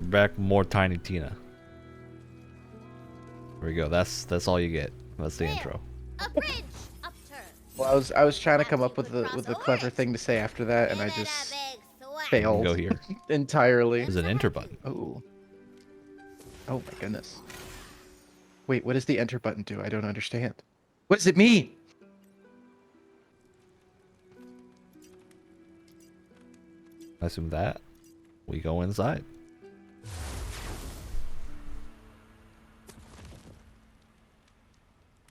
Back more Tiny Tina. There we go. That's all you get. That's the intro. A bridge upturned. Well, I was trying to come up with a clever thing to say after that, and I just failed. Go here. Entirely. There's an enter button. Oh. Oh my goodness. Wait, what does the enter button do? I don't understand. What does it mean? I assume that we go inside.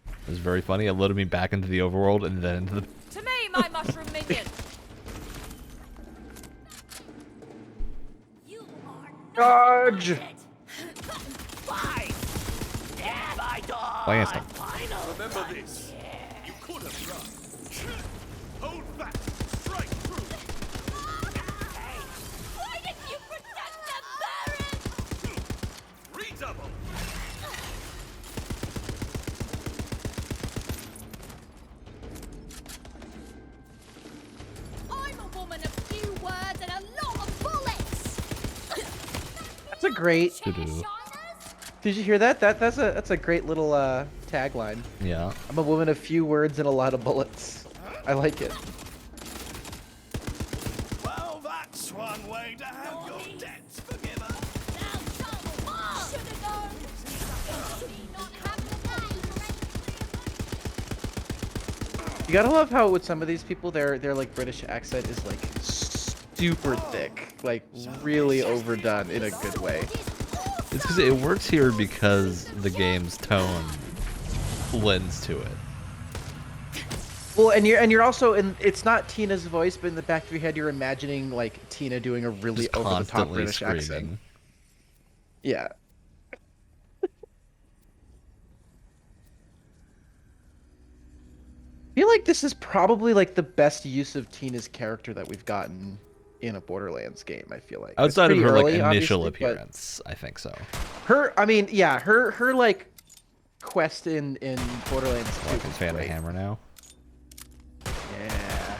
It was very funny. It loaded me back into the overworld and then into the... To me, my mushroom minion! You are Dodge! Blast him. Remember this. You could have run. Hold fast. Strike through. Why did you protect the Baron? Redouble. I'm a woman of few words and a lot of bullets. That's a great. Doo-doo. Did you hear that? That's a great little tagline. Yeah. I'm a woman of few words and a lot of bullets. I like it. Well, that's one way to have your debts forgiven. Should've known. Not have the name. You gotta love how with some of these people, their like British accent is like super thick, like really overdone in a good way. It's because it works here because the game's tone lends to it. Well, and you're also in. It's not Tina's voice, but in the back of your head, you're imagining like Tina doing a really Just over the top constantly British screaming. accent. Yeah. I feel like this is probably like the best use of Tina's character that we've gotten in a Borderlands game. I feel like It's Outside of pretty her like early, initial obviously, but appearance, I think so. I mean, yeah, her like quest in Borderlands 2 Like a was fan of great. Hammer now. Yeah.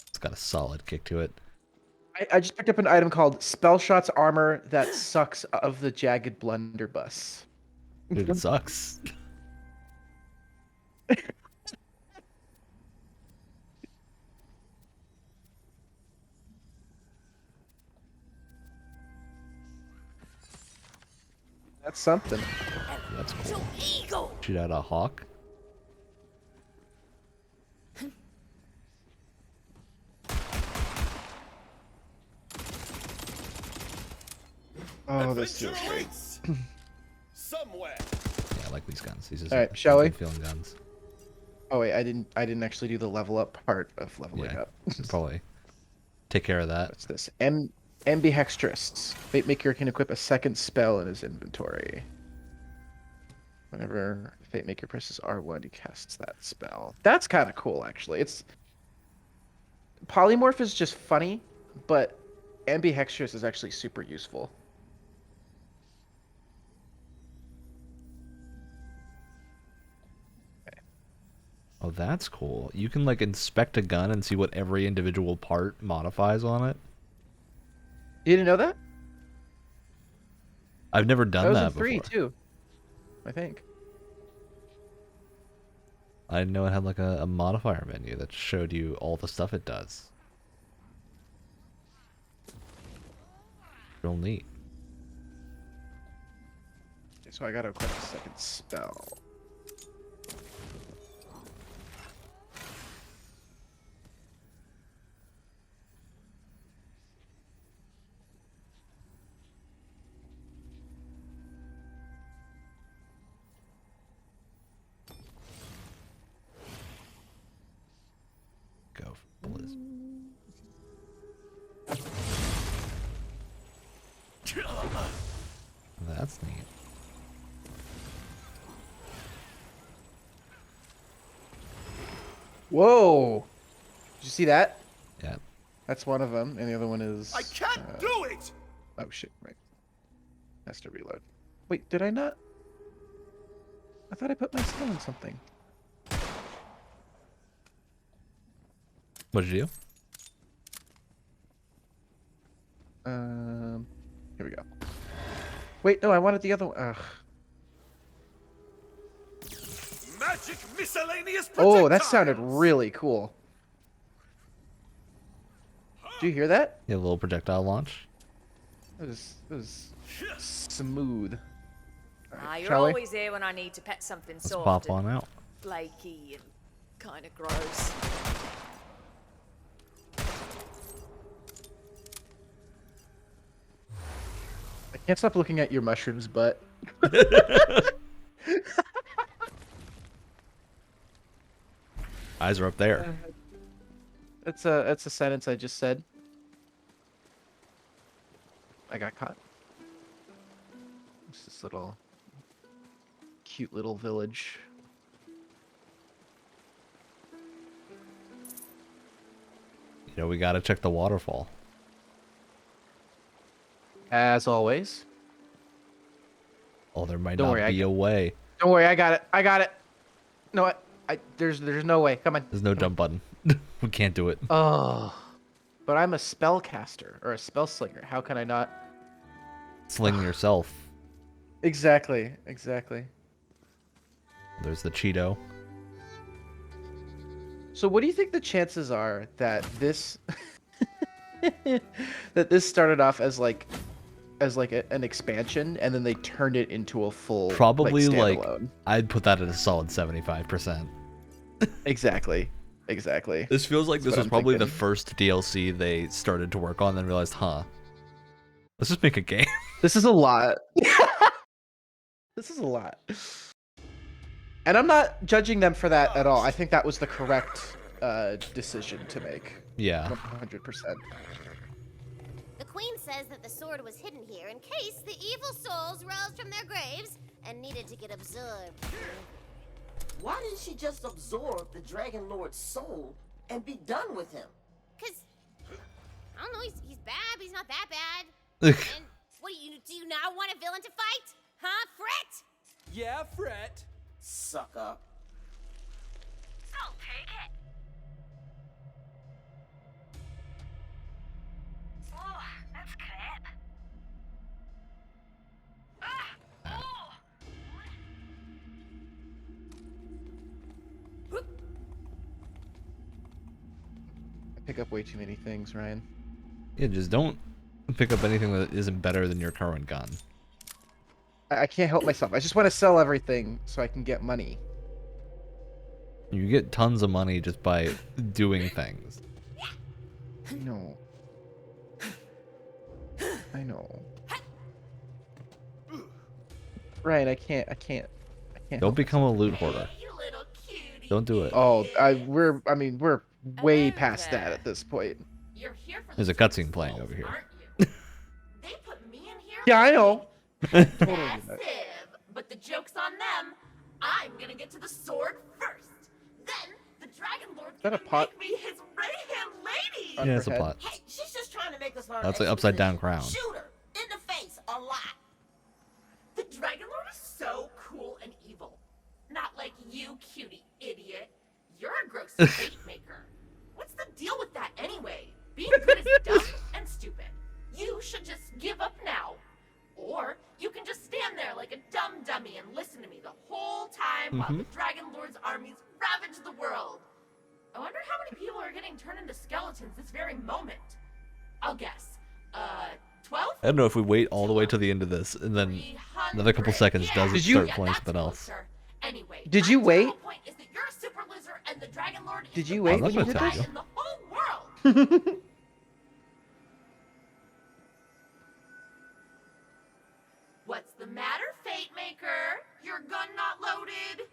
It's got a solid kick to it. I just picked up an item called Spell Shots Armor that sucks of the Jagged Blunderbuss. Dude, it sucks. That's something. That's cool. Eagle. Shoot out a hawk. Oh, this feels great. Somewhere. Yeah, I like these guns. These are All right, shall we? feeling guns. Oh wait, I didn't actually do the level up part of leveling Yeah, up. probably take care of that. What's this? Ambihextrist. Fate Maker can equip a second spell in his inventory. Whenever Fate Maker presses R1, he casts that spell. That's kind of cool, actually. It's Polymorph is just funny, but Ambihextrist is actually super useful. Oh, that's cool. You can like inspect a gun and see what every individual part modifies on it. You didn't know that? I've never done That was that in 3 before. too, I think. I didn't know it had like a modifier menu that showed you all the stuff it does. Real neat. Okay, so I gotta equip a second spell. Go, Blizz. That's neat. Whoa! Did you see that? Yeah. That's one of them, and the other one is. I can't do it. Oh shit! Right. Has to reload. Wait, did I not? I thought I put my skill in something. What'd you do? Here we go. Wait, no, I wanted the other one. Ugh. Magic miscellaneous Oh, that sounded projectiles. really cool. Did you hear that? Yeah, a little projectile launch. It was smooth. Ah, you're shall we? always here when I need to pet something Let's soft pop and on out. flaky and kind of gross. I can't stop looking at your mushroom's butt. Eyes are up there. That's a sentence I just said. I got caught. It's this little cute little village. You know, we gotta check the waterfall. As always. Oh, there might Don't not worry, I be a way. Don't worry, I got it. I got it. No, there's no way. Come on. There's no jump button. We can't do it. Oh. But I'm a spellcaster or a spell slinger. How can I not? Sling yourself. Exactly. Exactly. There's the Cheeto. So what do you think the chances are that this that this started off as like an expansion and then they turned it into a full Probably like standalone? I'd put that at a solid 75%. Exactly. Exactly. This feels like That's this what was I'm probably the thinking. first DLC they started to work on and realized, huh, let's just make a game. This is a lot. This is a lot. And I'm not judging them for that at all. I think that was the correct decision to make. Yeah. 100%. The queen says that the sword was hidden here in case the evil souls rose from their graves and needed to get absorbed. Why didn't she just absorb the Dragon Lord's soul and be done with him? Cause I don't know, he's bad, but he's not that bad. Ugh. And what do you now want a villain to fight? Huh, Fret? Yeah, Fret. Suck up. I'll take it. Oh, that's crap. I pick up way too many things, Ryan. Yeah, just don't pick up anything that isn't better than your current gun. I can't help myself. I just want to sell everything so I can get money. You get tons of money just by doing things. I know. I know. Ryan, I can't. Don't help become a loot hoarder. You little cutie. Don't do it. Oh, we're way Hello past that there. at this point. You're here for There's the a cutscene Dragon's playing souls, over here. aren't you? They put me in here. Yeah, I know. Totally Massive, but the joke's on them. I'm gonna get to the sword first. Then the Dragon Lord's that a gonna pot? make me his right-hand lady. On Yeah, her it's a head? plot. Hey, she's just trying to make us learn. That's like upside down exposition. crown. Shoot her in the face a lot. The Dragon Lord is so cool and evil. Not like you, cutie idiot. You're a gross fate maker. What's the deal with that anyway? Being good is dumb and stupid. You should just give up now. Or you can just stand there like a dumb dummy and listen to me the whole time while the Dragon Lord's armies ravage the world. I wonder how many people are getting turned into skeletons this very moment. I'll guess. 12? I don't know if we wait all the way to the end of this and then another couple seconds does it Did you- start Yeah, playing that's something else. closer. Anyway, Did you my wait? general point is that you're a super loser and the Dragon Lord Did is you the wait best when you guy did this? in the whole world. What's the matter, Fate Maker? Your gun not loaded?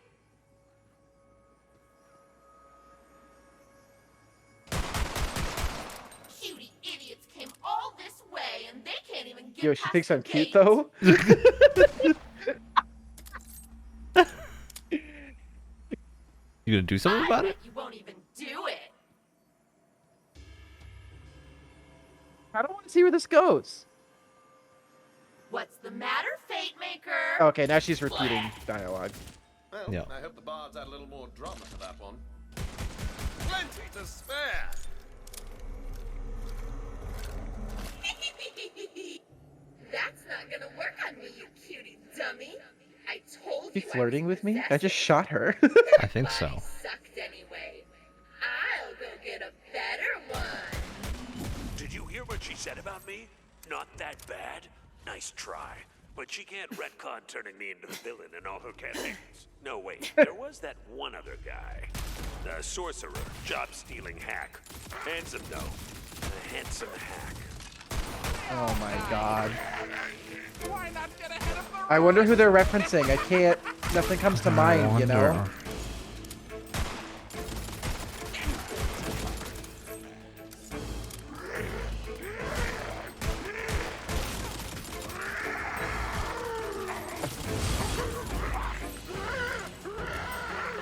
Cutie idiots came all this way and they can't even get Yo, she past thinks the I'm cute gate. though. You gonna do something I about bet it? you won't even do it. I don't want to see where this goes. What's the matter, Fate Maker? Okay, now she's repeating dialogue. Well, Yeah. I hope the bards add a little more drama to that one. Plenty to spare. Be flirting with me? I just shot her. I think so. Sucked anyway. I'll go get a better one. Did you hear what she said about me? Not that bad. Nice try. But she can't retcon turning me into the villain in all her campaigns. No, wait. There was that one other guy. The sorcerer, job-stealing hack. Handsome, though. A handsome hack. Oh my god. I wonder who they're referencing. I can't. Nothing comes to mind, you know? Wonder.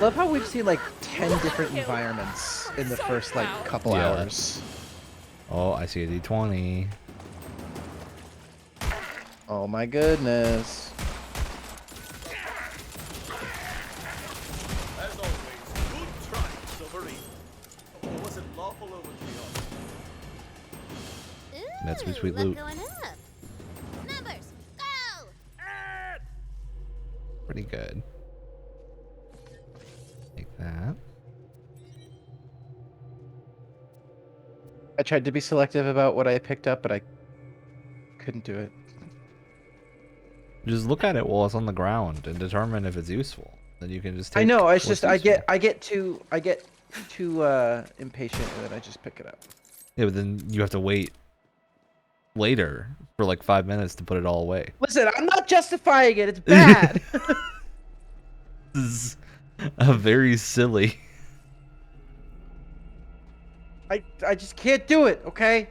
Love how we've seen like 10 different environments in the first like couple Yeah. hours. Oh, I see a D20. Oh my goodness. As always, good try, Silvery. Or was it lawful over the Ooh, That's sweet, sweet look loot. going up. Numbers, go! Pretty good. Take that. I tried to be selective about what I picked up, but I couldn't do it. Just look at it while it's on the ground and determine if it's useful. Then you can just take I know. It's what's just useful. I get too impatient, and then I just pick it up. Yeah, but then you have to wait later for like 5 minutes to put it all away. Listen, I'm not justifying it. It's bad. This is a very silly. I just can't do it. Okay.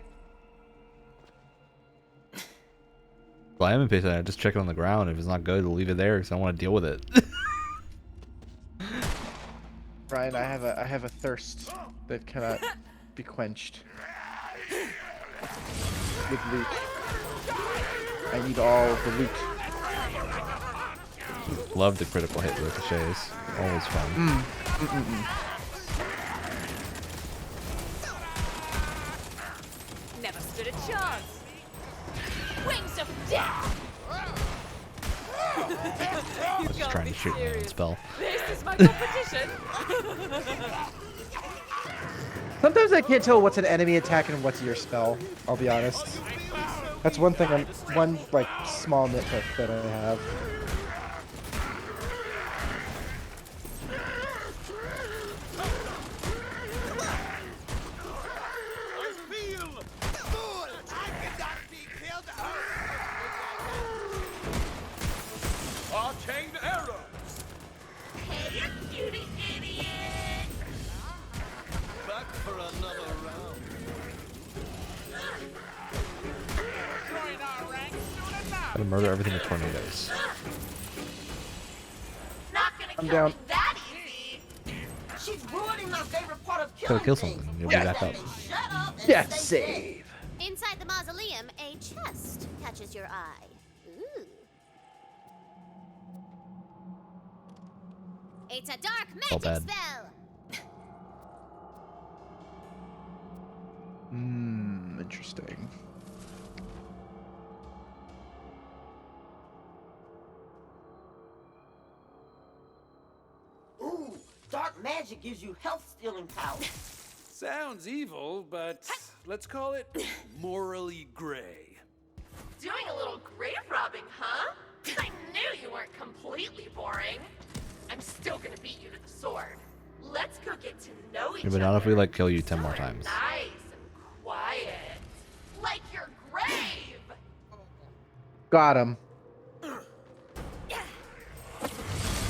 Well, I am impatient. I just check it on the ground. If it's not good, I'll leave it there because I don't want to deal with it. Ryan, I have a thirst that cannot be quenched with loot. I need all the loot. Love the critical hit ricochets. Always fun. Never stood a chance. Wings of death. I was just trying to shoot my own spell. This is my competition. Sometimes I can't tell what's an enemy attack and what's your spell. I'll be honest. That's one thing. One like small nitpick that I have. Arcane arrow! Hey, you cutie idiot! Back for another round. Gotta murder everything with tornadoes. Not gonna I'm kill down. me that easy. She's ruining my favorite part of Gotta killing kill things. something. You'll be back up. Shut up and Death stay save. Inside the mausoleum, a chest catches your eye. Ooh. It's a dark All magic bad. spell. Interesting. Ooh, dark magic gives you health-stealing powers. Sounds evil, but let's call it morally gray. Doing a little grave robbing, huh? I knew you weren't completely boring. I'm still gonna beat you to the sword. Let's go get to know each Yeah, other. but not if we like kill you 10 more Somewhere times. Nice and quiet. Like your grave. Got him.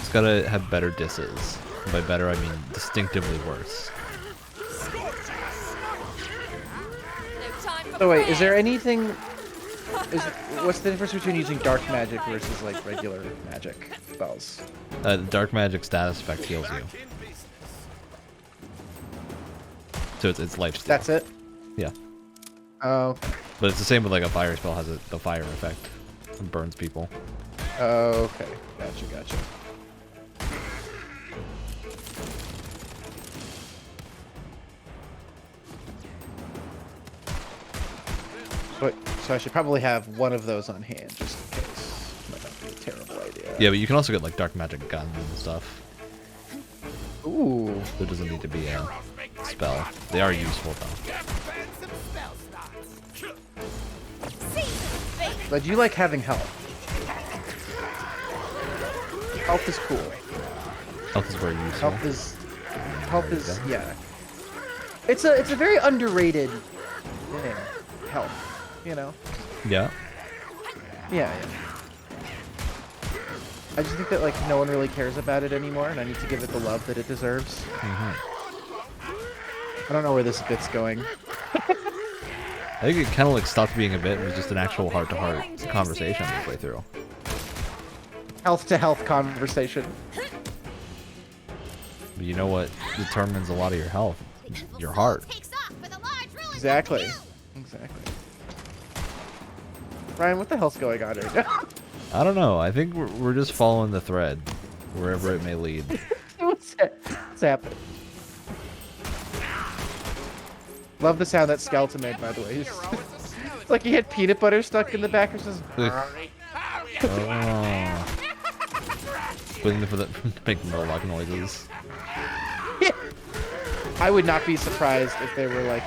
It's gotta have better disses. And by better, I mean distinctively worse. No time for So wait, is there prayers. anything? What's the difference between using dark magic versus like regular magic spells? Dark magic status effect heals you. Back in business. So it's lifesteal. That's it. Yeah. Oh. But it's the same with like a fire spell has the fire effect. It burns people. Okay. Gotcha. So I should probably have one of those on hand just in case. Might not be a terrible idea. Yeah, but you can also get like dark magic guns and stuff. Ooh. There doesn't need to be a spell. They are useful though. But you like having health. Health is cool. Health is very useful. Health is yeah. It's a very underrated thing. Health, you know. Yeah. Yeah. I just think that like no one really cares about it anymore, and I need to give it the love that it deserves. I don't know where this bit's going. I think it kind of like stopped being a bit and was just an actual heart-to-heart conversation halfway through. Health to health conversation. But you know what determines a lot of your health? Your heart. Takes off with a large ruin Exactly. left to Exactly. Ryan, what the hell's going on right now? I don't know. I think we're just following the thread, wherever it may lead. What's happening? Love the sound that skeleton made, by the way. It's like he had peanut butter stuck in the back or something. Oh. Waiting for the make Murloc noises. I would not be surprised if they were like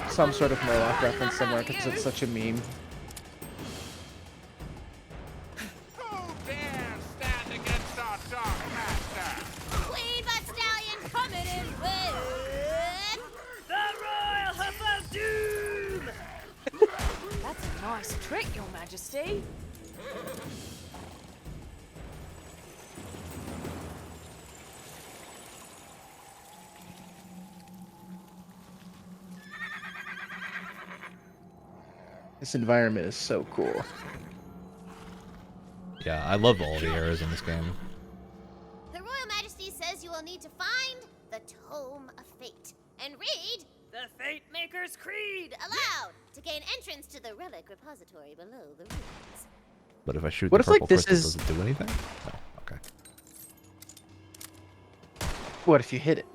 some sort of Murloc reference somewhere because it's such a meme. Queen Butt Stallion coming in with The Royal Hoof of Doom! That's a nice trick, Your Majesty. This environment is so cool. Yeah, I love all the arrows in this game. The Royal Majesty says you will need to find the Tome of Fate and read The Fate Maker's Creed. aloud to gain entrance to the relic repository below the ruins. But if I shoot What the if, like, purple this crystal, is- does it do anything? No. Okay. What if you hit it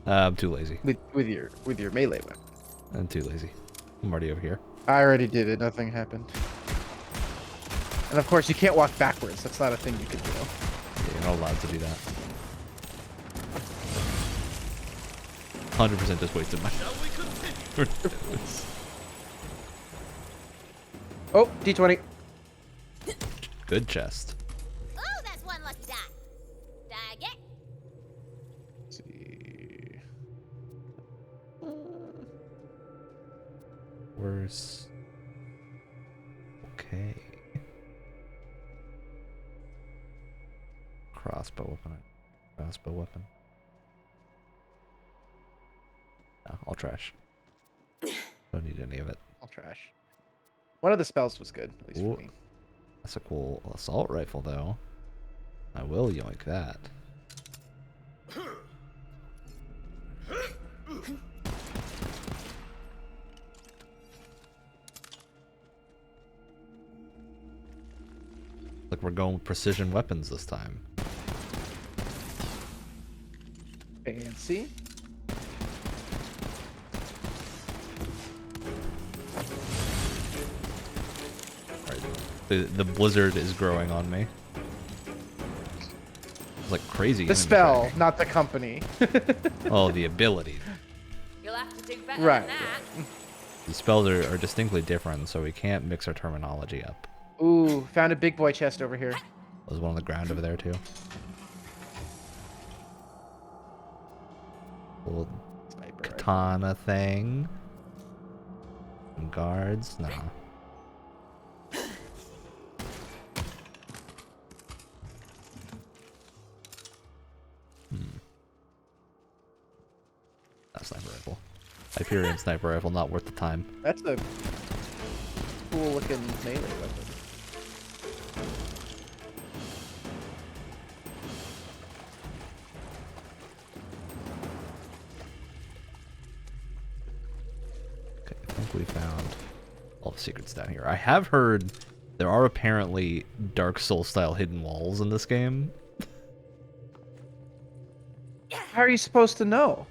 I'm too lazy. with your melee weapon? I'm too lazy. I'm already over here. I already did it. Nothing happened. And of course, you can't walk backwards. That's not a thing you can do. Yeah, you're not allowed to do that. 100% just wasted my. Oh, D20. Good chest. Oh, that's one lucky die. Die again. Let's see. Where's? Okay. Crossbow weapon. Crossbow weapon. No, all trash. Don't need any of it. All trash. One of the spells was good, at least Ooh. for me. That's a cool assault rifle, though. I will yoink that. Like we're going with precision weapons this time. Fancy. Right. The blizzard is growing on me. It's like crazy. The enemy spell, attack. not the company. Oh, the ability. You'll have to do better Right. than that. The spells are distinctly different, so we can't mix our terminology up. Ooh, found a big boy chest over here. There's one on the ground over there, too. Little Sniper rifle. katana thing. Some guards. Nah. That sniper rifle. Hyperion sniper rifle, not worth the time. That's a cool looking melee weapon. Okay, I think we found all the secrets down here. I have heard there are apparently Dark Souls style hidden walls in this game. How are you supposed to know?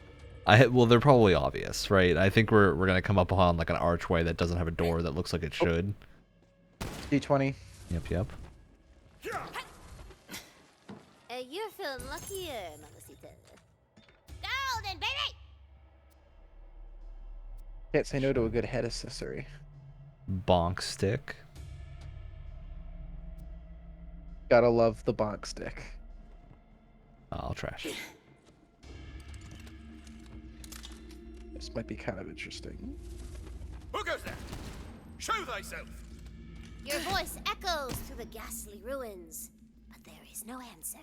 Well, they're probably obvious, right? I think we're gonna come up on like an archway that doesn't have a door that looks like it should. D20. Yep, yep. You're feeling luckier, Mamacita. Golden, baby! Can't say no to a good head accessory. Bonk stick. Gotta love the bonk stick. Oh, I'll trash it. This might be kind of interesting. Who goes there? Show thyself! Your voice echoes through the ghastly ruins, but there is no answer.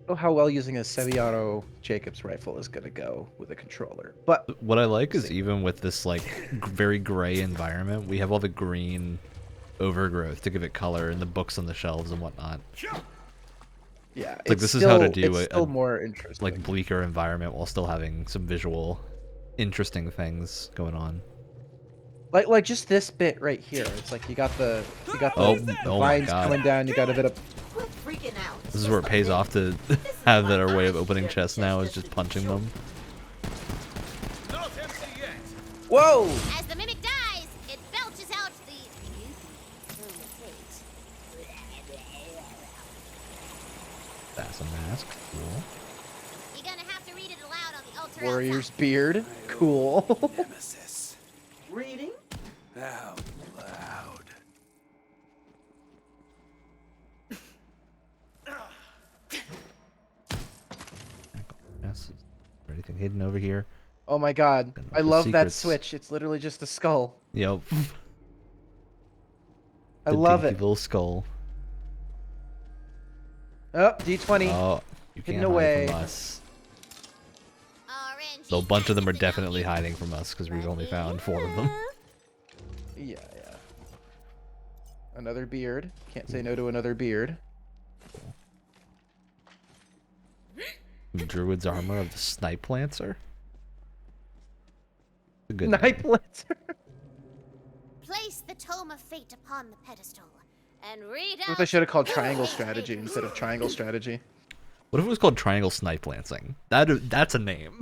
Know how well using a semi-auto Jacobs rifle is gonna go with a controller, but What I like is even with this like very gray environment, we have all the green overgrowth to give it color and the books on the shelves and whatnot. yeah, Like, this is how to do it's it, still more interesting. Like bleaker environment while still having some visual, interesting things going on. Like just this bit right here. It's like you got the Oh, the oh my vines God. coming down. You got a bit of Quit freaking out. This is where it pays off to have that our way of opening chests now is just punching them. Not empty yet! whoa. As the mimic dies, it belches out the That's a mask. Cool. You're gonna have to read it aloud on the altar Warrior's beard. Cool. Nemesis. Reading? Out loud. Yes. Is there anything hidden over here? Oh my god. Gonna I look for love that secrets. switch. It's literally just a skull. Yep. I The love dinky it. little skull. Oh, D20. Oh, you Hidden can't away. hide from us. RNG So a bunch of them are tags to know definitely you. hiding from us because we've only found 4 of them. Yeah, yeah. Another beard. Can't say no to another beard. Druid's armor of the Snipe Lancer. A good Knife name. Lancer. Place the tome of fate upon the pedestal and read What out. if I should have called triangle strategy instead of triangle strategy? What if it was called Triangle Snipe Lancing? That's a name.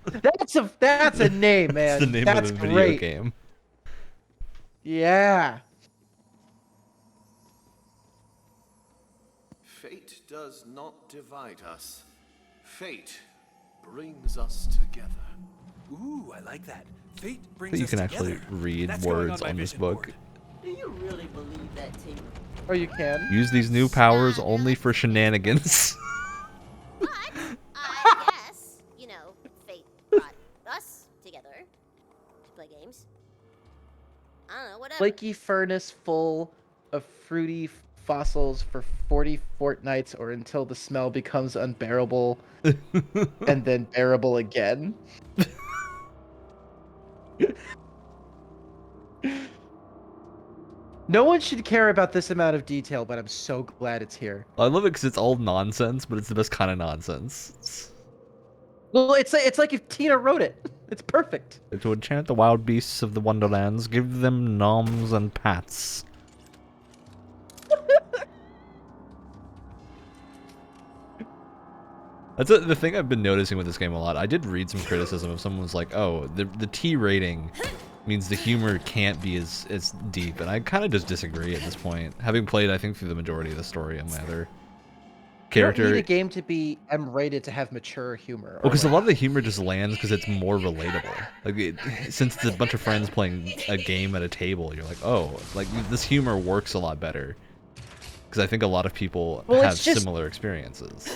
That's a name, man. That's the name That's of the video great. game. Yeah. Fate does not divide us. Fate brings us together. Ooh, I like that. Fate So brings you us can together. actually read That's going words my on this vision book. board. Do you really believe that, Tinker? Oh, you can. Use these new powers only for shenanigans. But I guess, you know, fate brought us together to play games. I don't know, whatever. Flaky furnace full of fruity fossils for 40 fortnights or until the smell becomes unbearable and then bearable again. No one should care about this amount of detail, but I'm so glad it's here. I love it because it's all nonsense, but it's the best kind of nonsense. Well, it's like if Tina wrote it. It's perfect. To enchant the wild beasts of the Wonderlands, give them noms and pats. That's the thing I've been noticing with this game a lot. I did read some criticism of someone was like, "Oh, the T rating means the humor can't be as deep," and I kind of just disagree at this point. Having played, I think, through the majority of the story on my other You don't character. need a game to be M-rated to have mature humor. Well, because a lot of the humor just lands because it's more relatable. Like, since it's a bunch of friends playing a game at a table, you're like, oh, like this humor works a lot better. Because I think a lot of people Well, have it's just- similar experiences.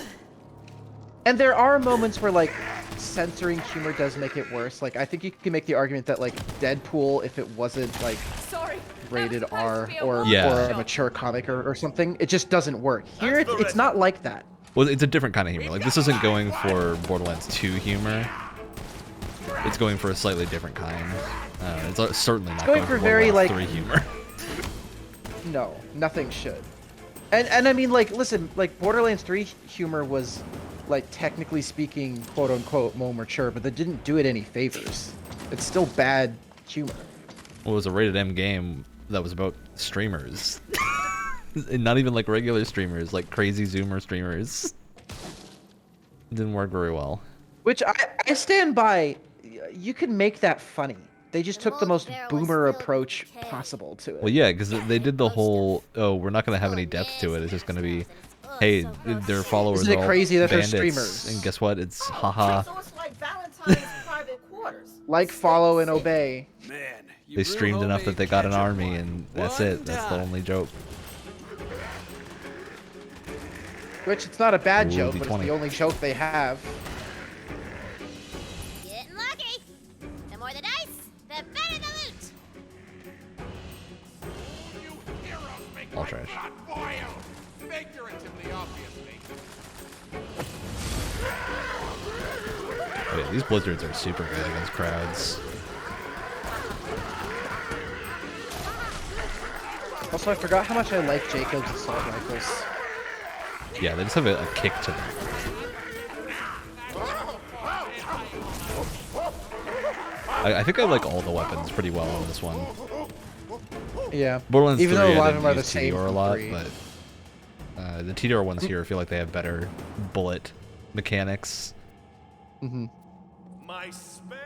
And there are moments where, like, censoring humor does make it worse. Like, I think you can make the argument that, like, Deadpool, if it wasn't, like, Sorry. rated that was supposed R to be a or, Yeah. or a mature comic or something, it just doesn't work. Here, it's not like that. Well, it's a different kind of humor. Like, this isn't going for Borderlands 2 humor. It's going for a slightly different kind. It's certainly not going going for for very, Borderlands 3 humor. No, nothing should. And I mean, like, listen, like, Borderlands 3 humor was, like, technically speaking, quote-unquote, more mature, but that didn't do it any favors. It's still bad humor. Well, it was a rated M game that was about streamers. And not even like regular streamers, like crazy Zoomer streamers. It didn't work very well. Which I stand by you could make that funny. They just The took the mold most barrel was boomer filled with approach decay. possible to it. Well, yeah, because they did the Most whole, stuff. oh, we're not going to have Full any of depth to it. It's just going to be, hey, so gross. their followers Isn't it are all crazy that they're bandits, streamers? and guess what? It's haha. So it's like Valentine's private quarters. Like, Safe, follow, and safe. obey. Man, you They brew streamed enough that homemade they got an ketchup army, wine. and that's One it. That's the time. only joke. Which, it's not a bad Ooh, joke, but it's D20. the only joke they have. Getting lucky. The more the dice, the better the loot. You heroes make All my trash. blood boil. Figuratively, obviously. Oh, yeah, these blizzards are super good against crowds. Also, I forgot how much I like Jacob's assault rifles. Yeah, they just have a kick to them. I think I like all the weapons pretty well on this one. Yeah. Borderlands Even 3, though a I lot of didn't them are the use same TDR a from lot, 3. but the TDR ones here feel like they have better bullet mechanics. Mm-hmm. My spell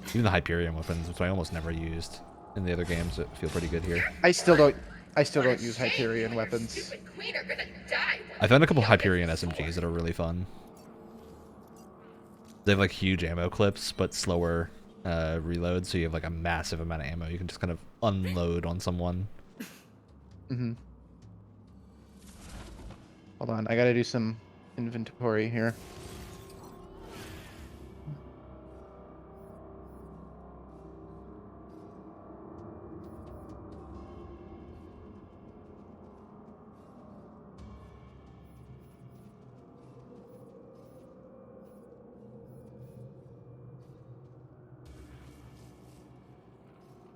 is Even the Hyperion weapons, which I almost never used in the other games, that feel pretty good here. I still don't use Hyperion weapons. Stupid queen are gonna die. I found a couple Hyperion SMGs that are really fun. They have like huge ammo clips, but slower reload, so you have like a massive amount of ammo you can just kind of unload on someone. Mm-hmm. Hold on, I gotta do some inventory here.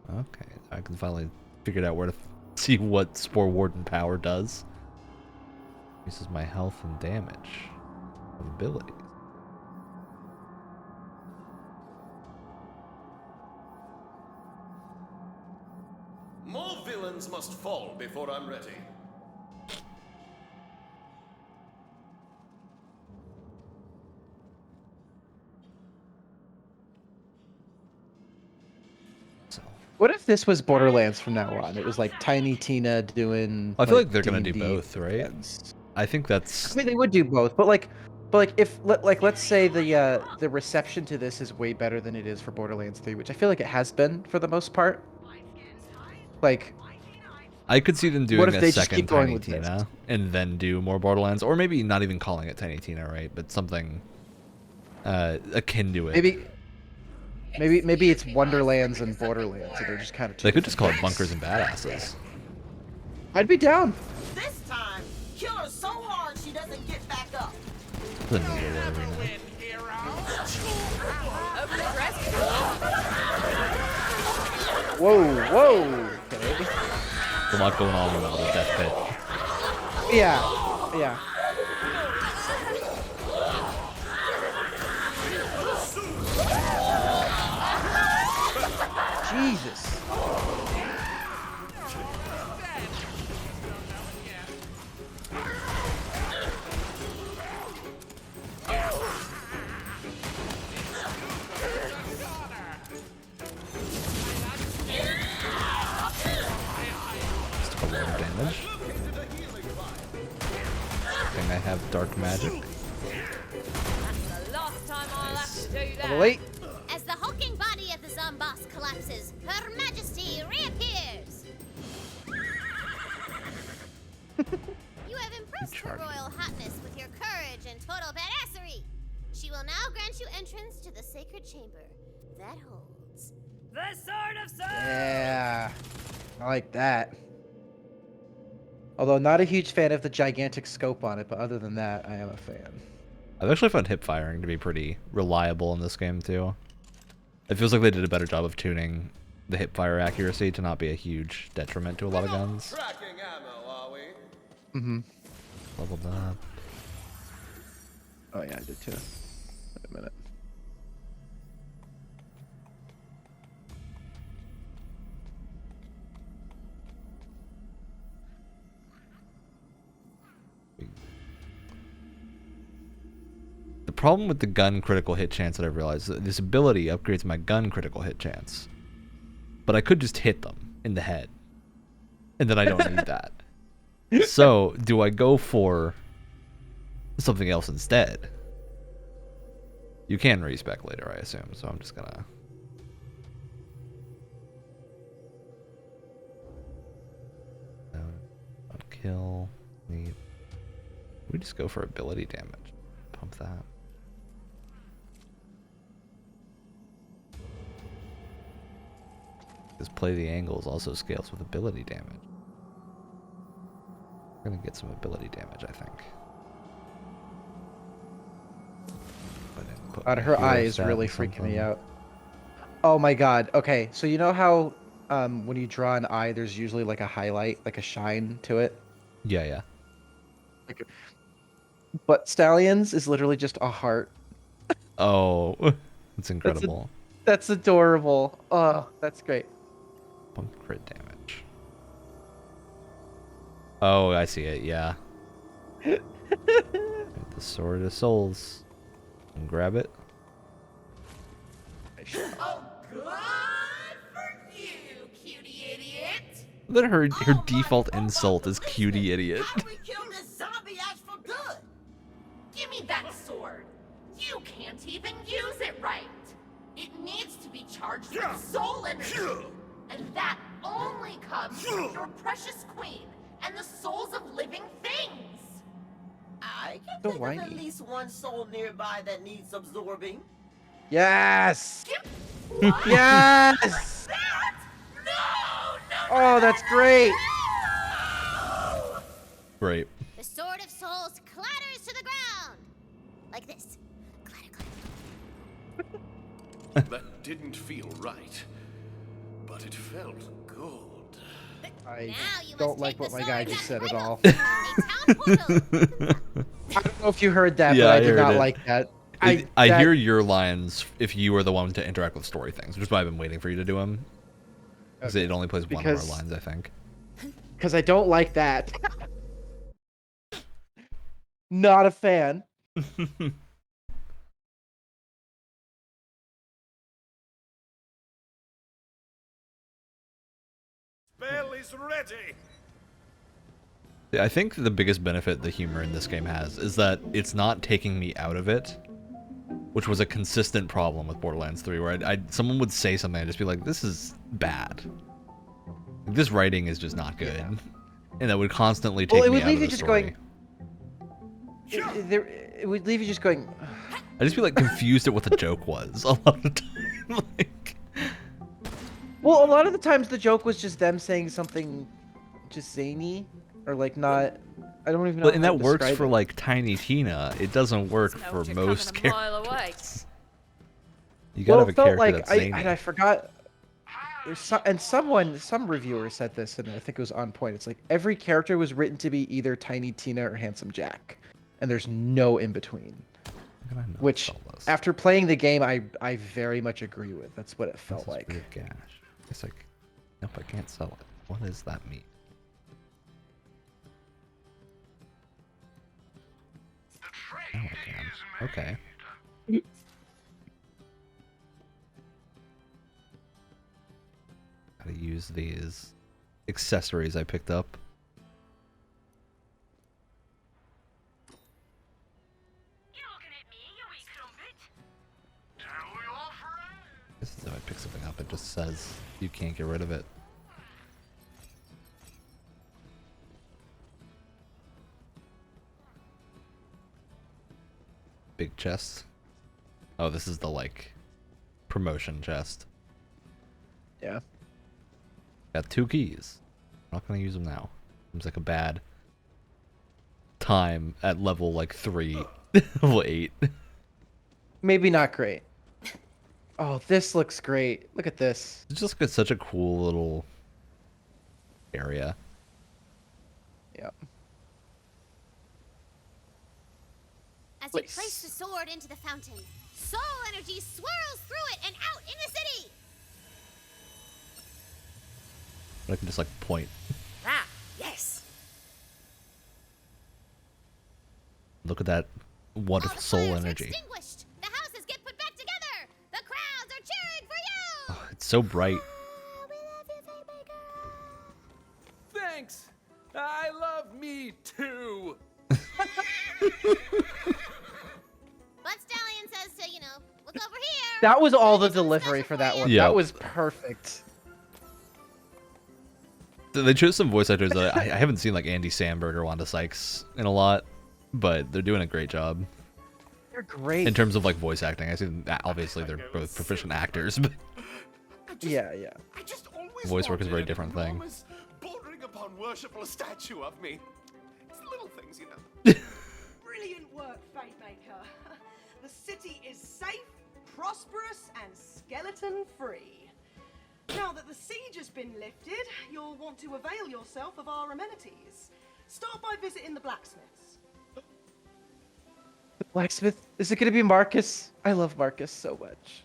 Okay, I can finally figure out where to see what Spore Warden power does. This is my health and damage of abilities. More villains must fall before I'm ready. So What if this was Borderlands from now on? It was like Tiny Tina doing. I feel like they're gonna D&D do both, right? events. I think that's I mean, they would do both, but if let's say the reception to this is way better than it is for Borderlands 3, which I feel like it has been for the most part. Like, I could see them What doing if a they just second keep going Tiny with this? Tina and then do more Borderlands, or maybe not even calling it Tiny Tina, right? But something akin to it. maybe it's Wonderlands and Borderlands, and they're just kind of. They could just call it Bunkers and Badasses. I'd be down. This time, kill her so hard she doesn't get back up. The Needle Arena. win, hero. Open the dress. Whoa. Okay. A lot going on in the Death Pit. Yeah. Jesus. Just a lot of damage. I think I have dark magic. The last time I'll have to do that. Level 8. As the hulking body of the Zomboss collapses, Her Majesty reappears. You have impressed Her Charging. Royal Hotness with your courage and total badassery. She will now grant you entrance to the sacred chamber that holds. The Sword of Souls! Yeah. I like that. Although not a huge fan of the gigantic scope on it, but other than that, I am a fan. I've actually found hip firing to be pretty reliable in this game too. It feels like they did a better job of tuning the hip fire accuracy to not be a huge detriment to a lot of guns. Tracking ammo, are we? Mm-hmm. Leveled up. Oh yeah, I did too. Wait a minute. problem with the gun critical hit chance that I've realized is that this ability upgrades my gun critical hit chance. But I could just hit them in the head. And then I don't need that. So, do I go for something else instead? You can respec later, I assume, so I'm just gonna... Kill. Need. We just go for ability damage. Pump that. Because play the angles also scales with ability damage. We're gonna get some ability damage, I think. God, her eye is really freaking me out. Oh my god. Okay, so you know how when you draw an eye, there's usually like a highlight, like a shine to it? Yeah, yeah. But Stallions is literally just a heart. Oh, that's incredible. That's adorable. Oh, that's great. Pump crit damage. Oh, I see it, yeah. The Sword of Souls. And grab it. Oh, good for you, cutie idiot. Then her default insult is cutie idiot. How do we kill this zombie ass for good? Give me that sword. You can't even use it right. It needs to be charged with soul energy. And that only comes from your precious queen and the souls of living things. I can think of at least one soul nearby that needs absorbing. Yes! What? Yes! That? No! Oh, that's great! Great. The Sword of Souls clatters to the ground. Like this. Clatter, clatter. That didn't feel right, but it felt good. I don't like what my guy just said at all. A town portal. I don't know if you heard that, Yeah, but I I did heard not it. like that. I hear your lines if you were the one to interact with story things, which is why I've been waiting for you to do them. Because it only plays one of our lines, I think. Because I don't like that. Not a fan. Spell is ready. I think the biggest benefit the humor in this game has is that it's not taking me out of it, which was a consistent problem with Borderlands 3, where someone would say something, I'd just be like, this is bad. This writing is just not good. Yeah. And that would constantly take me out of the story. It would leave you just going... I'd just be like confused at what the joke was a lot of the time. Like... Well, a lot of the times the joke was just them saying something just zany. Or like not, I don't even know. But and that works for like Tiny Tina. It doesn't work for most characters. You gotta have a character that's zany. And I forgot. There's some reviewer said this, and I think it was on point. It's like every character was written to be either Tiny Tina or Handsome Jack, and there's no in between. Which, after playing the game, I very much agree with. That's what it felt like. Gash. It's like, nope, I can't sell it. What does that mean? Oh, I can. Okay. Gotta use these accessories I picked up. This is how I pick something up. It just says you can't get rid of it. Big chest. Oh, this is the like promotion chest. Yeah. Got 2 keys. I'm not gonna use them now. Seems like a bad time at level like 3, level 8. Maybe not great. Oh, this looks great. Look at this. It's just got such a cool little area. Yep. As you place the sword into the fountain, soul energy swirls through it and out in the city. I can just like point. Ah, yes. Look at that wonderful All the soul fires are energy. extinguished. The houses get put back together. The crowds are cheering for you. Oh, it's so bright. We love you, Fate Maker. Thanks. I love me too. But Stallion says to, look over here. That was all the Maybe something delivery special for that one. Yeah. That was perfect. They chose some voice actors that I haven't seen, like Andy Samberg or Wanda Sykes in a lot, but they're doing a great job They're great. in terms of like voice acting. I see that obviously they're both proficient actors, but Yeah. I just always Voice work is a very wanted different an thing. enormous, bordering upon worshipful statue of me. It's the little things, you know. Brilliant work, Fate Maker. The city is safe, prosperous, and skeleton-free. Now that the siege has been lifted, you'll want to avail yourself of our amenities. Start by visiting the blacksmiths. The blacksmith. Is it gonna be Marcus? I love Marcus so much.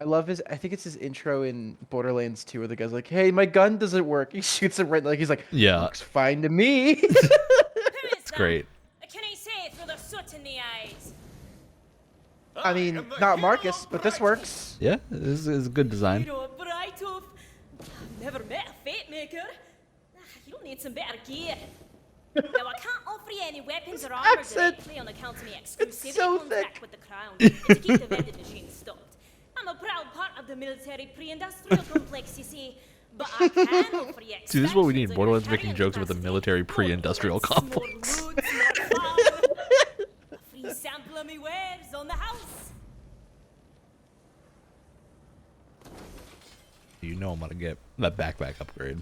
I love his. I think it's his intro in Borderlands 2 where the guy's like, "Hey, my gun doesn't work." He shoots him right. Like he's like, yeah, "Looks fine to me." it's great. Can I say it through the soot in the eyes? I mean, not Marcus, but this works. Yeah, this is a good design. You know, a bright of. I've never met a fate maker. You'll need some better gear. Now, I can't offer you any weapons or armor accent. directly on account of my exclusivity so contract thick. with the Crown and to keep the vending machine stocked. I'm a proud part of the military pre-industrial complex, you see, but I can offer you See, this is what we need. expansions on your Borderlands making carrying jokes about the capacity. military More pre-industrial bullets, complex. More loads, more power. A free sample of me wares on the house. You know I'm gonna get that backpack upgrade.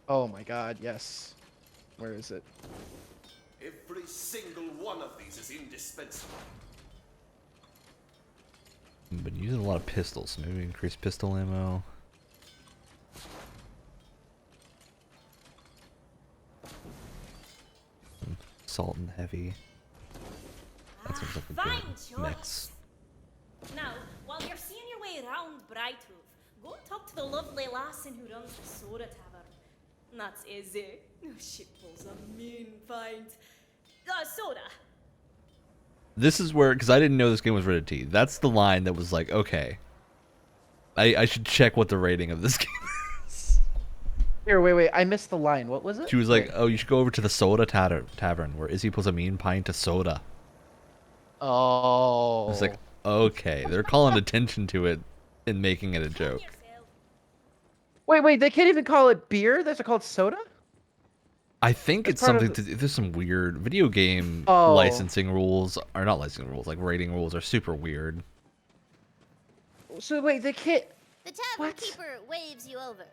Oh my God, yes. Where is it? Every single one of these is indispensable. I've been using a lot of pistols, so maybe increase pistol ammo. Salt and heavy. That seems like a Fine good choice. mix. Now, while you're seeing your way around Brighthoof, go and talk to the lovely lassin who runs the soda tavern. That's easy. She pulls a mean pint. Soda. This is where, because I didn't know this game was rated T. That's the line that was like, okay, I should check what the rating of this game is. Here, wait. I missed the line. What was it? She was like, oh, you should go over to the soda tavern where Izzy pulls a mean pint of soda. Oh. I was like, okay, they're calling attention to it and making it a joke. Wait. They can't even call it beer. They have to call it soda. I think That's it's part of something to. There's some weird video game Oh. licensing rules, or not licensing rules, like rating rules are super weird. So wait, they can't. The tavern What? keeper waves you over.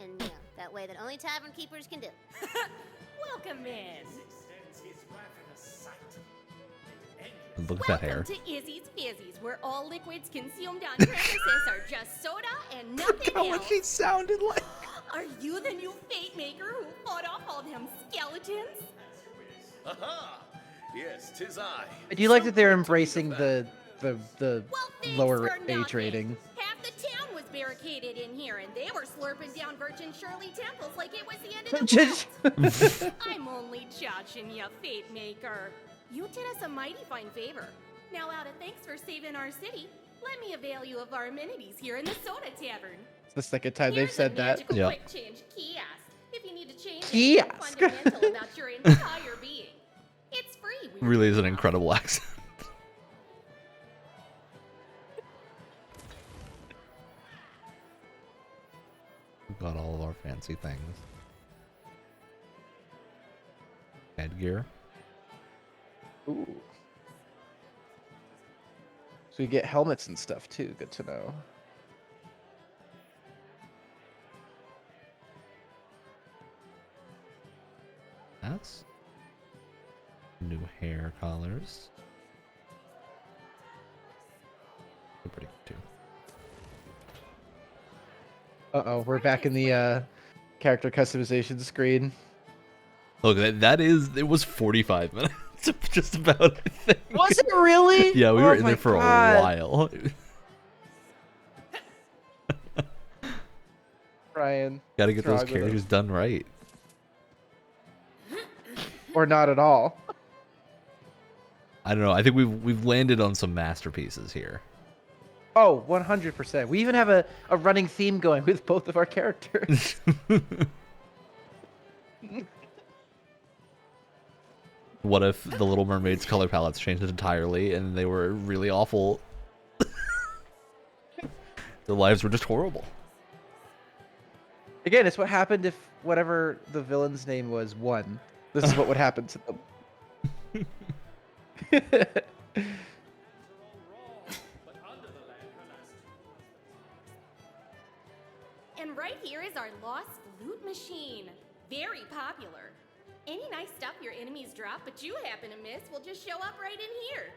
And, that way that only tavern keepers can do. Welcome in. Look at that hair. Welcome to Izzy's Fizzies, where all liquids consumed on premises are just soda and nothing else. she sounded like. Are you the new fate maker who fought off all them skeletons? Aha! Yes, 'tis I. I do like that they're embracing the Well, thanks lower for age nothing. rating. Half the town was barricaded in here, and they were slurping down Virgin Shirley temples like it was the end of the world. I'm only joshing ya, fate maker. You did us a mighty fine favor. Now, out of thanks for saving our city, let me avail you of our amenities here in the soda tavern. It's the second time they've Here's said a that. magical Yeah. quick change kiosk. If you need to change Kiosk. anything fundamental about your entire being, it's free. We Really is an incredible accent. We've got all of our fancy things. Headgear. Ooh. So you get helmets and stuff too. Good to know. That's new hair colors. They're pretty good too. Uh-oh, we're back in the character customization screen. Look, that is, it was 45 minutes. Just about, I think. Was it really? Yeah, we Oh were in my there for God. a while. Ryan. Gotta get those What's wrong with characters done right. or not at all. I don't know. I think we've landed on some masterpieces here. Oh, 100%. We even have a running theme going with both of our characters. What if the Little Mermaid's color palettes changed entirely and they were really awful? Their lives were just horrible. Again, it's what happened if whatever the villain's name was won. This is what would happen to them. And right here is our lost loot machine. Very popular. Any nice stuff your enemies drop but you happen to miss will just show up right in here.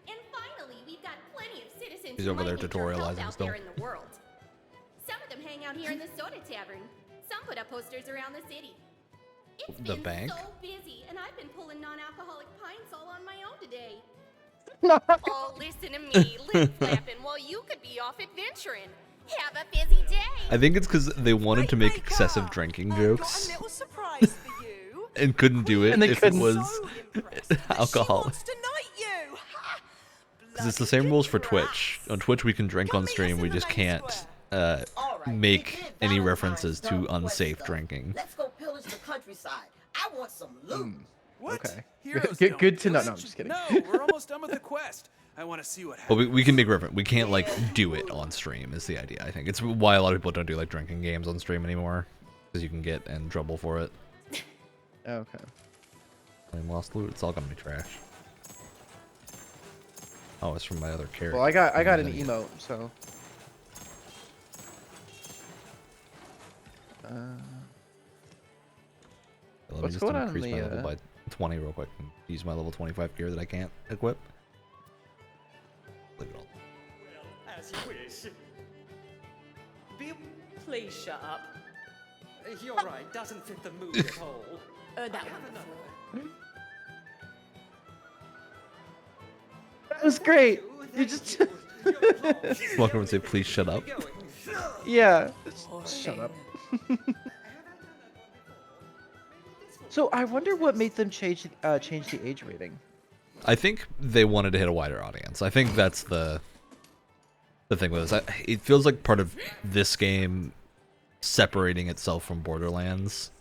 And finally, we've got plenty of citizens He's who over might there need your help tutorializing out still. there in the world. Some of them hang out here in the soda tavern. Some put up posters around the city. It's The been bank? so busy, and I've been pulling non-alcoholic pints all on my own today. No. Oh, listen to me, lip flapping while you could be off adventuring. Have a busy day. I think it's because they wanted to make excessive drinking jokes Got a little surprise for you. and couldn't do it And they if couldn't. it was So impressed that she alcoholic. wants to knight you. Ha! Because it's the same rules for Twitch. On Twitch, we can drink on stream. We just can't make any references to unsafe drinking. Let's go pillage the countryside. I want some loot. What? Okay. Heroes Good- don't good to know. No, I'm pillage? just kidding. No, we're almost done with the quest. I want to see what But happens. we can make reference. We can't like do it on stream. Is the idea? I think it's why a lot of people don't do like drinking games on stream anymore, because you can get in trouble for it. Okay. Claim lost loot. It's all gonna be trash. Oh, it's from my other character. Well, I got an emote, so. Let me What's just going on in increase my the, level by 20 real quick and use my level 25 gear that I can't equip. Leave it all. As you wish. Please shut up. You're right, doesn't fit the mood at all. That I have another. That was great. You just. Welcome and say, please shut up. Yeah. Shut up. So I wonder what made them change the age rating. I think they wanted to hit a wider audience. I think that's the thing with this. It feels like part of this game separating itself from Borderlands.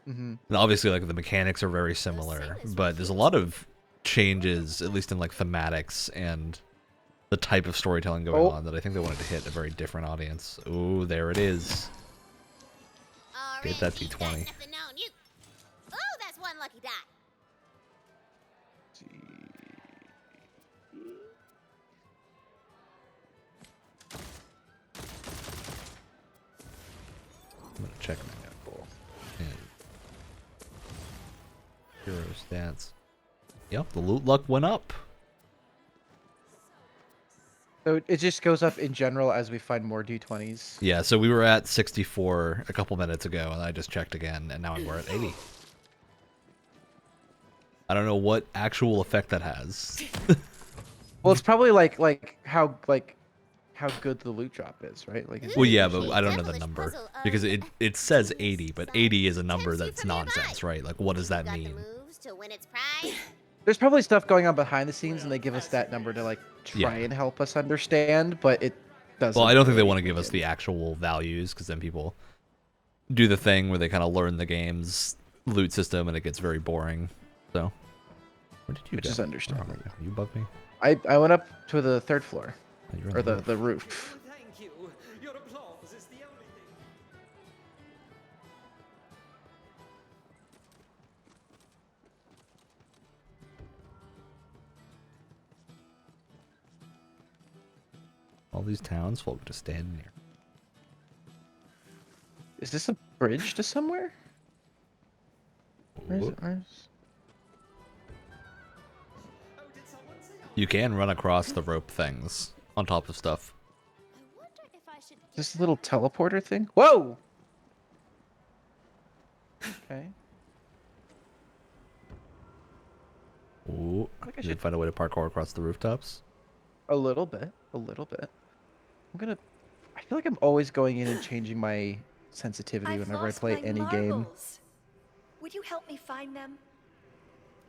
And obviously, like the mechanics are very similar, but there's a lot of changes, at least in like thematics and the type of storytelling going on, that I think they wanted to hit a very different audience. Oh, there it is. Get that D20. Oh, that's one lucky dot. I'm gonna check my cool. Hero stats. Yep, the loot luck went up. So it just goes up in general as we find more D20s. Yeah, so we were at 64 a couple minutes ago, and I just checked again, and now we're at 80. I don't know what actual effect that has. Well, it's probably like how good the loot drop is, right? Like. Well, yeah, but I don't know the number because it says 80, but 80 is a number that's nonsense, right? Like, what does that mean? There's probably stuff going on behind the scenes, and they give us that number to like try and help us understand, but it doesn't. Well, I don't think they want to give us the actual values, because then people do the thing where they kind of learn the game's loot system, and it gets very boring. So, where did you Which go? is understandable. Oh, you above me? I went up to the third floor, Oh, you're on or the the roof. Thank you. Your applause is the only thing. All these townsfolk just standing here. Is this a bridge to somewhere? Where's it? You can run across the rope things on top of stuff. This little teleporter thing? Whoa! Okay. Ooh, I you find a way to parkour across the rooftops? A little bit. A little bit. I feel like I'm always going in and changing my sensitivity whenever I play any game. Would you help me find them?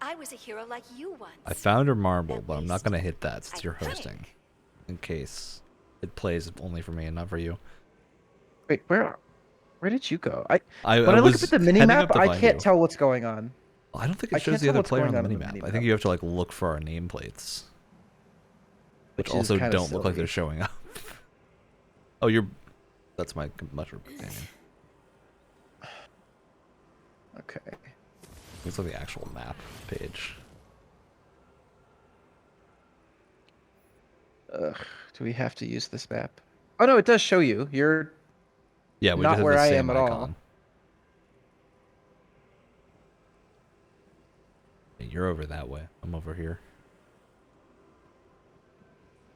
I was a hero like you once. I found her marble, but I'm not gonna hit that since I you're think. hosting, in case it plays only for me and not for you. Wait, where did you go? I when I look was up at the mini heading map, up to I find can't you. tell what's going on. I don't think I it shows can't the tell other what's player going on the on minimap. the I think you have to like look for our nameplates, which Which is also kinda don't look like silly. they're showing up. Oh, you're. That's my mushroom companion. Okay. Looks like the actual map page. Ugh, do we have to use this map? Oh no, it does show you. You're Yeah, we not just have where the I same am at all. icon. You're over that way. I'm over here.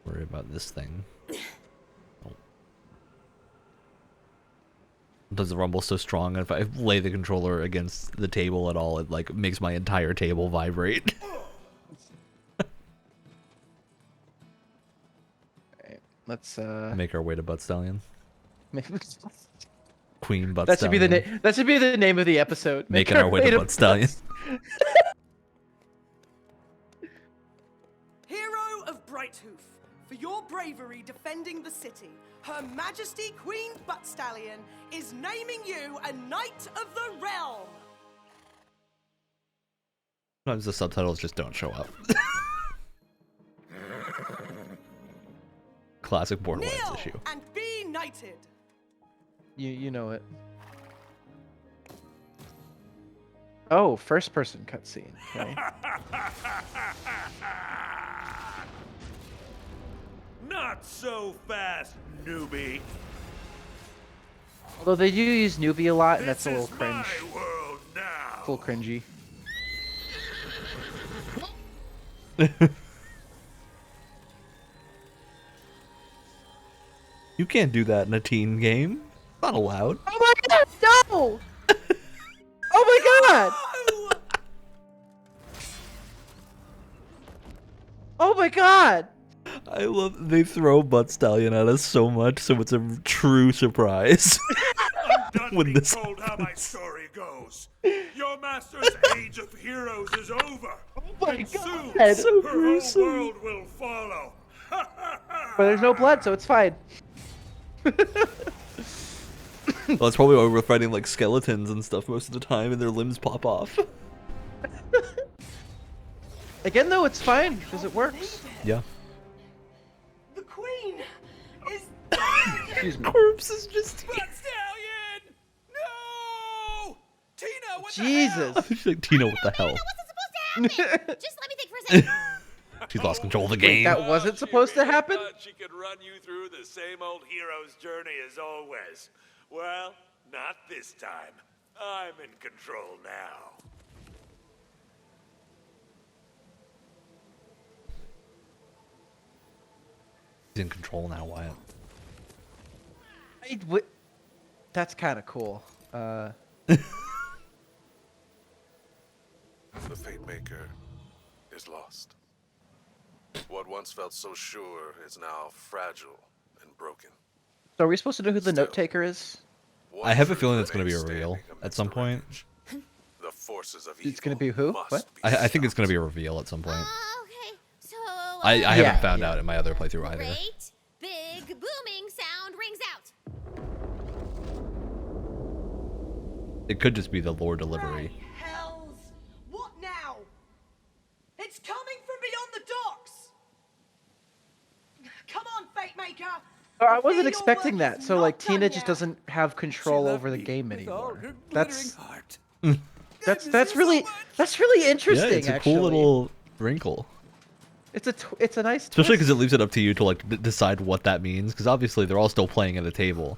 Worry about this thing. Oh. Does the rumble so strong? If I lay the controller against the table at all, it like makes my entire table vibrate. Let's Make our way to Butt Stallion. maybe Queen Butt that should be Stallion. the name. That should be the name of the episode. Making our way to Butt Stallion. Hero of Brighthoof, for your bravery defending the city, Her Majesty Queen Butt Stallion is naming you a Knight of the Realm. Sometimes the subtitles just don't show up. Classic Borderlands Kneel issue. and be knighted. You know it. Oh, first person cutscene. Okay. Not so fast, newbie. Although they do use newbie a lot, and that's a This little is cringe. my world now. A little cringy. You can't do that in a teen game. Not allowed. Oh my god, no! Oh my god! Oh my god! I love they throw Butt Stallion at us so much, so it's a true surprise. I'm done When being this told how my story goes. Your master's age of heroes is over. Oh my and god! soon, So her gruesome. whole world will follow. But there's no blood, so it's fine. Well, that's probably why we're fighting like skeletons and stuff most of the time, and their limbs pop off. Again, though, it's fine because it works. Yeah. The Queen is. Excuse me. Corpse is just. Butt Stallion! No! Tina, what Jesus. She's like, Tina, what the hell? Wasn't supposed to happen. Just let me think for a second. She's lost control of the Wait, game. that wasn't supposed to happen? Thought she could run you through the same old hero's journey as always. Well, not this time. I'm in control now. He's in control now, Wyatt. That's kind of cool. The Fate Maker is lost. What once felt so sure is now fragile and broken. So are we supposed to know who the note taker is? I have a feeling it's going to be a reveal at some point. The forces of It's going to be who? What? I think it's going to be a reveal at some point. Okay, so. I Yeah, haven't found yeah. out in my other playthrough either. Great big booming sound rings out. It could just be the lore delivery. Hey, hells! What now? It's coming from beyond the docks. Come on, Fate Maker. I fear wasn't your expecting work that. is So not like done Tina yet. just doesn't have control She over the loved me game with all anymore. her That's glittering heart. that's Goodness, really there's so much. interesting. Yeah, it's a actually. cool little wrinkle. It's a nice. Especially because twist. it leaves it up to you to like decide what that means. Because obviously they're all still playing at the table.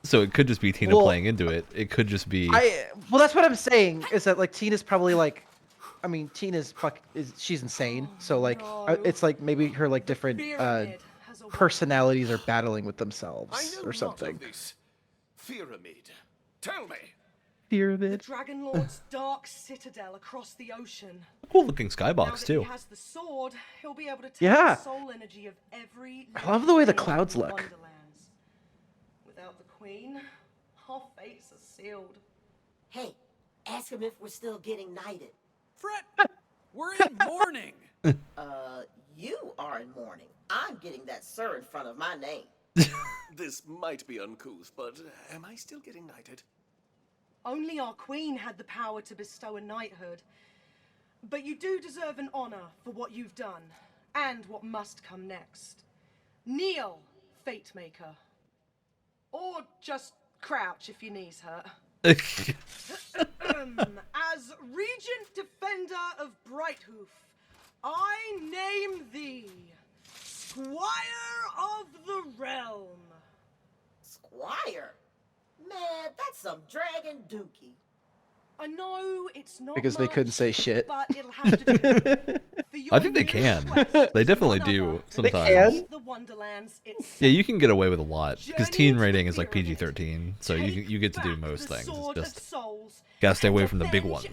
So it could just be Tina Well, playing into it. It could just be. Well, that's what I'm saying. Is that like Tina's probably like, I mean, Tina's she's insane. So like, it's like maybe her like different Pyramid has a personalities are battling with I themselves know or something. not of this. Pyramid. Tell me. The Pyramid. Dragon Lord's dark citadel across the ocean. Cool looking Now skybox that too. he has the sword, he'll be able to take Yeah. the soul energy of every. I love the way the living clouds thing in look. Wonderlands. Without the Queen, our fates are sealed. Hey, Ask him if we're still getting knighted. Fret, we're in mourning. You are in mourning. I'm getting that sir in front of my name. This might be uncouth, but am I still getting knighted? Only our queen had the power to bestow a knighthood. But you do deserve an honor for what you've done, and what must come next. Kneel, Fate Maker. Or just crouch if your knees hurt. As Regent Defender of Brighthoof, I name thee Squire of the Realm. Squire? Man, that's some dragon dookie. I know it's not Because they couldn't say shit. but it'll have to do. I think they can. They definitely do sometimes. can? The Wonderlands itself. Yeah, you can get away with a lot because teen rating is like PG-13, so you get to do most things. It's just gotta stay away from the big ones.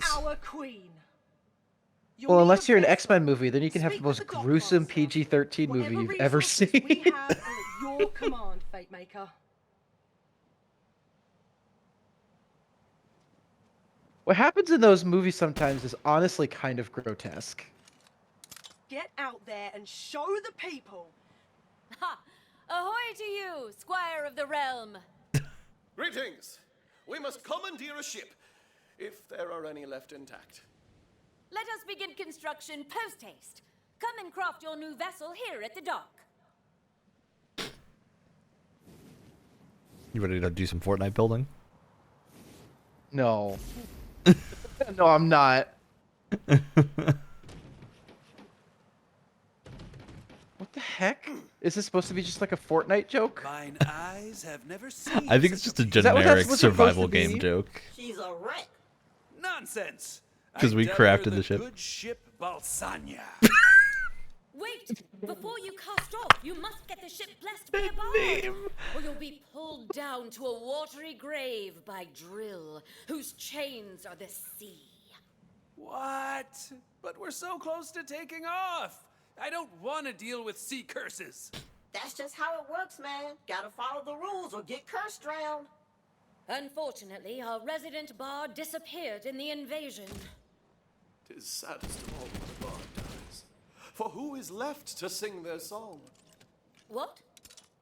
Well, unless you're an X-Men movie, then you can have the most gruesome PG-13 movie you've ever seen. We have at your command, Fate Maker. What happens in those movies sometimes is honestly kind of grotesque. Get out there and show the people. Ha! Ahoy to you, Squire of the Realm! Greetings! We must commandeer a ship, if there are any left intact. Let us begin construction post-haste. Come and craft your new vessel here at the dock. You ready to do some Fortnite building? No. No, I'm not. What the heck? Is this supposed to be just like a Fortnite joke? Mine eyes have never seen. I think it's just a that what that's generic supposed survival to be? game joke. She's a wreck. Nonsense. 'Cause we I crafted dub her the ship. Good ship Balsania. Wait! Before you cast off, you must get the ship blessed by a bard, or you'll be pulled down to a watery grave by Drill, whose chains are the sea. What? But we're so close to taking off. I don't want to deal with sea curses. That's just how it works, man. Gotta follow the rules or get cursed drowned. Unfortunately, our resident bard disappeared in the invasion. 'Tis saddest of all when a bard dies. For who is left to sing their song? What?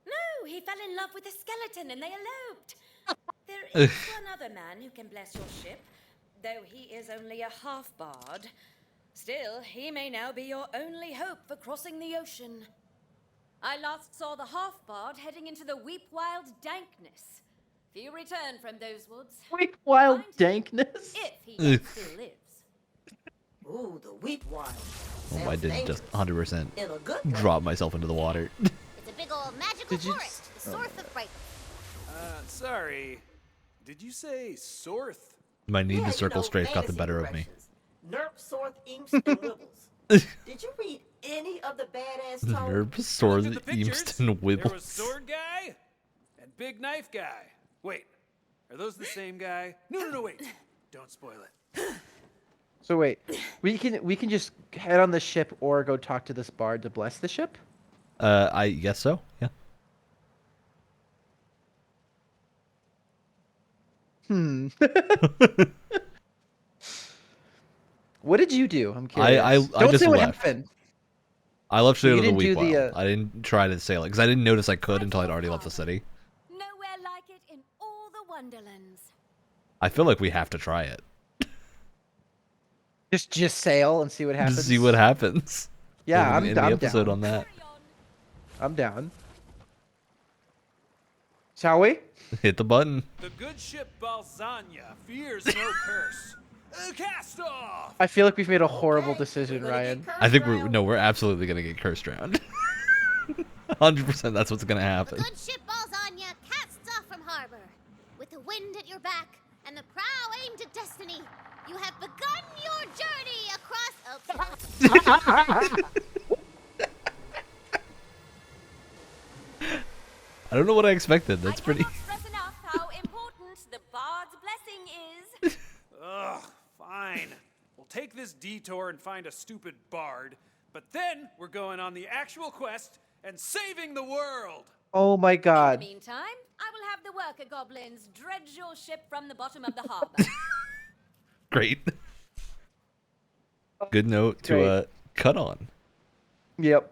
No, he fell in love with a skeleton and they eloped. There is one other man who can bless your ship, though he is only a half-bard. Still, he may now be your only hope for crossing the ocean. I last saw the half-bard heading into the Weep-Wild dankness. If you return from those woods, Weak wild find him, dankness? if he yet still lives. Ooh, the weep wild. Oh, I didn't just 100% In a good way. drop myself into the water. It's a big old magical Did you- forest, the Source of Bright. Sorry. Did you say Sorth? My need Yeah, to circle you know, strafe got the fantasy better of me. directions. Nerp, Sorth, Eames, and Wibbles. Did you read any of the badass tone? Nerb, sword, Look at the pictures. Eamston, There was Wibbles. sword guy and big knife guy. Wait, are those the same guy? No, wait. Don't spoil it. So wait, we can just head on the ship or go talk to this bard to bless the ship? I guess so. Yeah. What did you do? I'm curious. I Don't just say what left. happened. I left to You go to the didn't do Weep the, Wild. I didn't try to sail it because I didn't notice I could until I'd already left the city. Nowhere like it in all the Wonderlands. I feel like we have to try it. Just sail and see what happens. Just see what happens. Yeah, In the I'm episode down. on that. I'm down. Shall we? Hit the button. The good ship Balsania fears no curse. Cast off! I feel like we've made a horrible decision, We're gonna get Ryan. cursed I think drowned. we're absolutely gonna get cursed drowned. 100% that's what's gonna The happen. good ship Balsania casts off from harbor. With the wind at your back and the prow aimed at destiny, you have begun your journey across... I don't know what I expected. That's I pretty. cannot stress enough how important the bard's blessing is. Ugh, fine. We'll take this detour and find a stupid bard, but then we're going on the actual quest and saving the world. Oh my In god. the meantime, I will have the worker goblins dredge your ship from the bottom of the harbor. Great. Good note to Great. cut on. Yep.